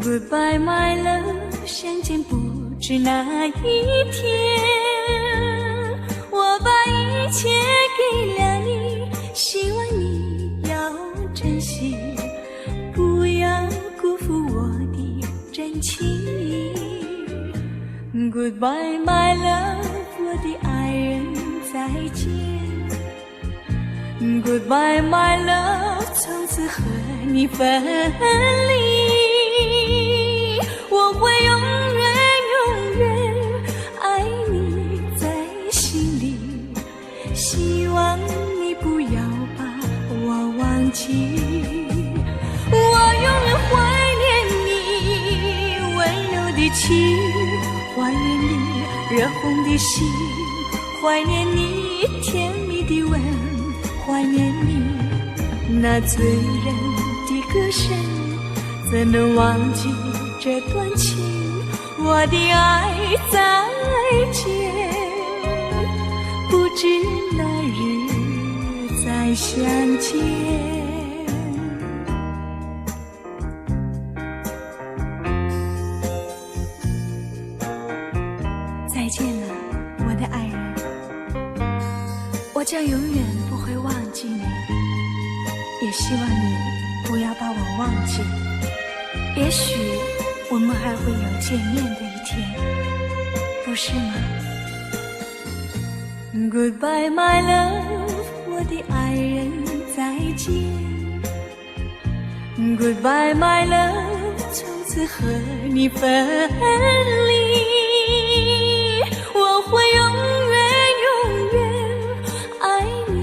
Goodbye my love， 相见不知哪一天，我把一切给了你，希望你要珍惜，不要辜负我的真情。Goodbye my love， 我的爱人再见。Goodbye my love， 从此和你分离，我会永远永远爱你在心里，希望你不要把我忘记。我永远怀念你温柔的情，怀念你热红的心，怀念你甜蜜的吻，怀念你那醉人的歌声，怎能忘记这段情？我的爱再见，不知哪日再相见。再见了，我的爱人，我将永远不会忘记你，也希望你不要把我忘记。也许我们还会有见面的一天，不是吗？ Goodbye my love， 我的爱人再见。Goodbye my love， 从此和你分离，我会永远永远爱你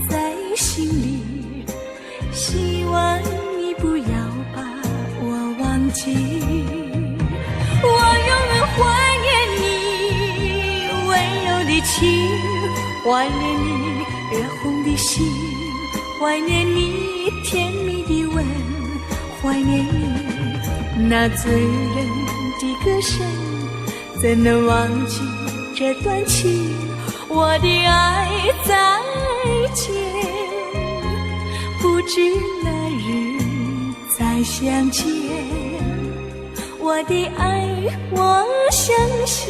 在心里，希望你不要把我忘记。我永远怀念你温柔的情，怀念你热红的心，怀念你甜蜜的吻，怀念你那醉人的歌声，怎能忘记这段情？我的爱再见，不知哪日再相见。我的爱，我相信